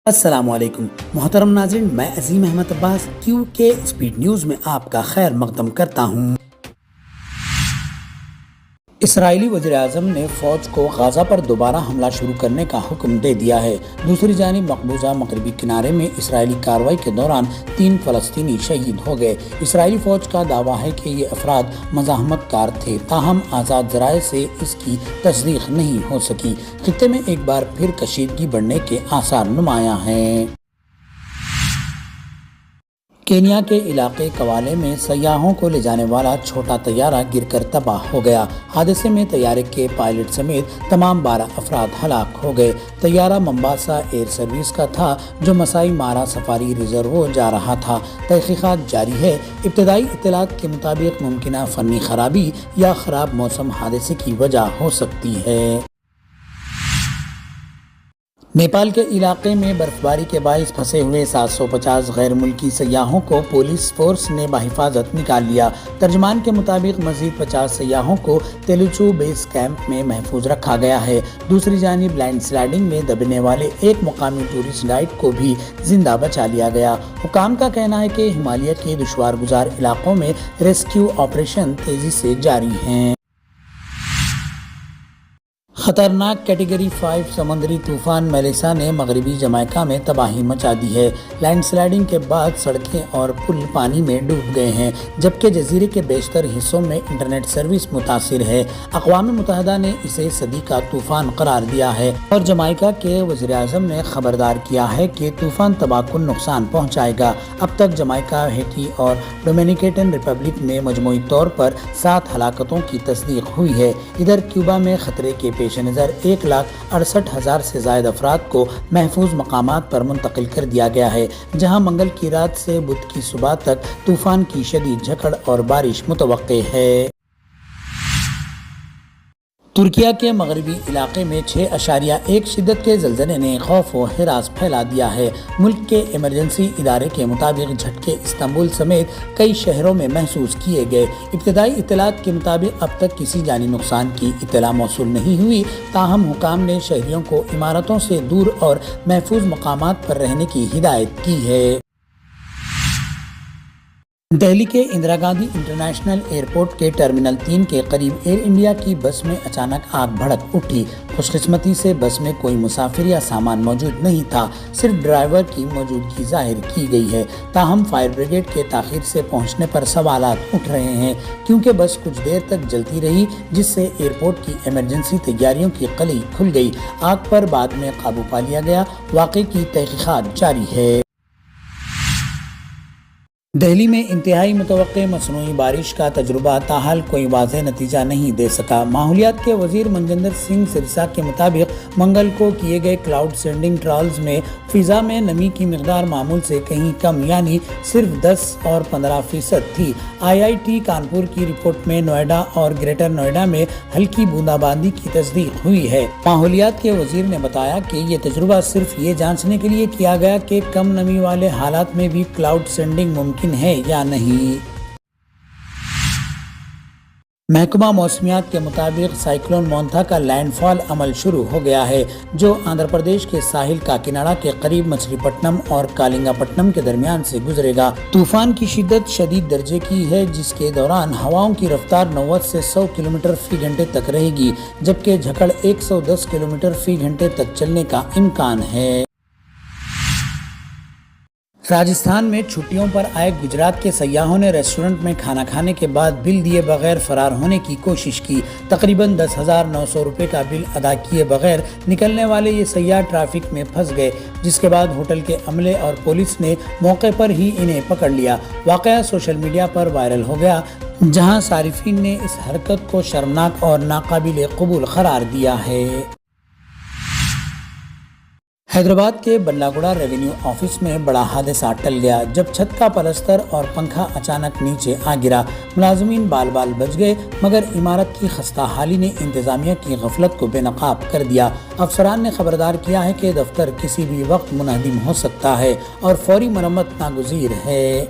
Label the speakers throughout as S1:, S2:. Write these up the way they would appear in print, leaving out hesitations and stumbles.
S1: السلام علیکم محترم ناظرین، میں عظیم احمد عباس QK اسپیڈ نیوز میں آپ کا خیر مقدم کرتا ہوں۔ اسرائیلی وزیراعظم نے فوج کو غزہ پر دوبارہ حملہ شروع کرنے کا حکم دے دیا ہے۔ دوسری جانب مقبوضہ مغربی کنارے میں اسرائیلی کارروائی کے دوران 3 فلسطینی شہید ہو گئے۔ اسرائیلی فوج کا دعویٰ ہے کہ یہ افراد مزاحمت کار تھے، تاہم آزاد ذرائع سے اس کی تصدیق نہیں ہو سکی۔ خطے میں ایک بار پھر کشیدگی بڑھنے کے آثار نمایاں ہیں۔ کینیا کے علاقے کوالے میں سیاحوں کو لے جانے والا چھوٹا طیارہ گر کر تباہ ہو گیا۔ حادثے میں طیارے کے پائلٹ سمیت تمام 12 افراد ہلاک ہو گئے۔ طیارہ ممباسا ایئر سروس کا تھا جو مسائی مارا سفاری ریزرو جا رہا تھا۔ تحقیقات جاری ہے۔ ابتدائی اطلاعات کے مطابق ممکنہ فنی خرابی یا خراب موسم حادثے کی وجہ ہو سکتی ہے۔ نیپال کے علاقے میں برفباری کے باعث پھنسے ہوئے 750 غیر ملکی سیاحوں کو پولیس فورس نے بحفاظت نکال لیا۔ ترجمان کے مطابق مزید 50 سیاحوں کو تیلچو بیس کیمپ میں محفوظ رکھا گیا ہے۔ دوسری جانب لینڈ سلائیڈنگ میں دبنے والے ایک مقامی ٹورسٹ گائیڈ کو بھی زندہ بچا لیا گیا۔ حکام کا کہنا ہے کہ ہمالیہ کے دشوار گزار علاقوں میں ریسکیو آپریشن تیزی سے جاری ہیں۔ خطرناک کیٹیگری 5 سمندری طوفان میلیسا نے مغربی جمائکا میں تباہی مچا دی ہے۔ لینڈ سلائیڈنگ کے بعد سڑکیں اور پل پانی میں ڈوب گئے ہیں، جبکہ جزیرے کے بیشتر حصوں میں انٹرنیٹ سروس متاثر ہے۔ اقوام متحدہ نے اسے صدی کا طوفان قرار دیا ہے اور جمائکا کے وزیر اعظم نے خبردار کیا ہے کہ طوفان تباہ کن نقصان پہنچائے گا۔ اب تک جمائکا، ہیٹی اور ڈومینیکن ریپبلک میں مجموعی طور پر 7 ہلاکتوں کی تصدیق ہوئی ہے۔ ادھر کیوبا میں خطرے کے پیش نظر 1,68,000 سے زائد افراد کو محفوظ مقامات پر منتقل کر دیا گیا ہے، جہاں منگل کی رات سے بدھ کی صبح تک طوفان کی شدید جھکڑ اور بارش متوقع ہے۔ ترکیہ کے مغربی علاقے میں 6.1 شدت کے زلزلے نے خوف و ہراس پھیلا دیا ہے۔ ملک کے ایمرجنسی ادارے کے مطابق جھٹکے استنبول سمیت کئی شہروں میں محسوس کیے گئے۔ ابتدائی اطلاعات کے مطابق اب تک کسی جانی نقصان کی اطلاع موصول نہیں ہوئی، تاہم حکام نے شہریوں کو عمارتوں سے دور اور محفوظ مقامات پر رہنے کی ہدایت کی ہے۔ دہلی کے اندرا گاندھی انٹرنیشنل ایئرپورٹ کے ٹرمینل 3 کے قریب ایئر انڈیا کی بس میں اچانک آگ بھڑک اٹھی۔ خوش قسمتی سے بس میں کوئی مسافر یا سامان موجود نہیں تھا، صرف ڈرائیور کی موجودگی ظاہر کی گئی ہے۔ تاہم فائر بریگیڈ کے تاخیر سے پہنچنے پر سوالات اٹھ رہے ہیں، کیونکہ بس کچھ دیر تک جلتی رہی، جس سے ایئرپورٹ کی ایمرجنسی تیاریوں کی قلعی کھل گئی۔ آگ پر بعد میں قابو پا لیا گیا۔ واقعے کی تحقیقات جاری ہے۔ دہلی میں انتہائی متوقع مصنوعی بارش کا تجربہ تاحال کوئی واضح نتیجہ نہیں دے سکا۔ ماحولیات کے وزیر منجندر سنگھ سرسا کے مطابق منگل کو کیے گئے کلاؤڈ سینڈنگ ٹرائلز میں فضا میں نمی کی مقدار معمول سے کہیں کم، یعنی صرف 10 اور 15% تھی۔ IIT کانپور کی رپورٹ میں نوئیڈا اور گریٹر نوئیڈا میں ہلکی بوندا باندی کی تصدیق ہوئی ہے۔ ماحولیات کے وزیر نے بتایا کہ یہ تجربہ صرف یہ جانچنے کے لیے کیا گیا کہ کم نمی والے حالات میں بھی کلاؤڈ سینڈنگ ممکن ہے یا نہیں۔ محکمہ موسمیات کے مطابق سائیکلون مونتھا کا لینڈ فال عمل شروع ہو گیا ہے، جو آندھرا پردیش کے ساحل کاکیناڈا کے قریب مچھلی پٹنم اور کالنگا پٹنم کے درمیان سے گزرے گا۔ طوفان کی شدت شدید درجے کی ہے، جس کے دوران ہواؤں کی رفتار 90 سے 100 کلومیٹر فی گھنٹے تک رہے گی، جبکہ جھکڑ 110 کلومیٹر فی گھنٹے تک چلنے کا امکان ہے۔ راجستھان میں چھٹیوں پر آئے گجرات کے سیاحوں نے ریسٹورنٹ میں کھانا کھانے کے بعد بل دیے بغیر فرار ہونے کی کوشش کی۔ تقریباً 10,900 روپے کا بل ادا کیے بغیر نکلنے والے یہ سیاح ٹریفک میں پھنس گئے، جس کے بعد ہوٹل کے عملے اور پولیس نے موقع پر ہی انہیں پکڑ لیا۔ واقعہ سوشل میڈیا پر وائرل ہو گیا، جہاں صارفین نے اس حرکت کو شرمناک اور ناقابل قبول قرار دیا ہے۔ حیدرآباد کے بلاگوڑا ریونیو آفس میں بڑا حادثہ ٹل گیا، جب چھت کا پلستر اور پنکھا اچانک نیچے آ گرا۔ ملازمین بال بال بچ گئے، مگر عمارت کی خستہ حالی نے انتظامیہ کی غفلت کو بے نقاب کر دیا۔ افسران نے خبردار کیا ہے کہ دفتر کسی بھی وقت منہدم ہو سکتا ہے اور فوری مرمت ناگزیر ہے۔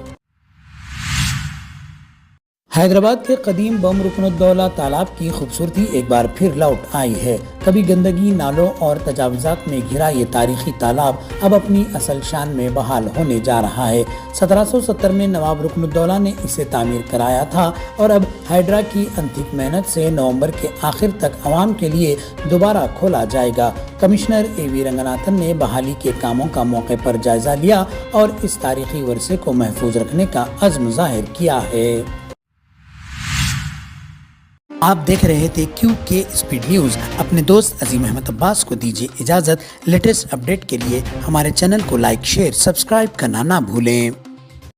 S1: حیدرآباد کے قدیم بم رکن الدولہ تالاب کی خوبصورتی ایک بار پھر لوٹ آئی ہے۔ کبھی گندگی، نالوں اور تجاوزات میں گھرا یہ تاریخی تالاب اب اپنی اصل شان میں بحال ہونے جا رہا ہے۔ 1770 میں نواب رکن الدولہ نے اسے تعمیر کرایا تھا اور اب ہائیڈرا کی انتھک محنت سے نومبر کے آخر تک عوام کے لیے دوبارہ کھولا جائے گا۔ کمشنر اے وی رنگناتھن نے بحالی کے کاموں کا موقع پر جائزہ لیا اور اس تاریخی ورثے کو محفوظ رکھنے کا عزم ظاہر کیا ہے۔ آپ دیکھ رہے تھے QK اسپیڈ نیوز۔ اپنے دوست عظیم احمد عباس کو دیجیے اجازت۔ لیٹسٹ اپڈیٹ کے لیے ہمارے چینل کو لائک، شیئر، سبسکرائب کرنا نہ بھولیں۔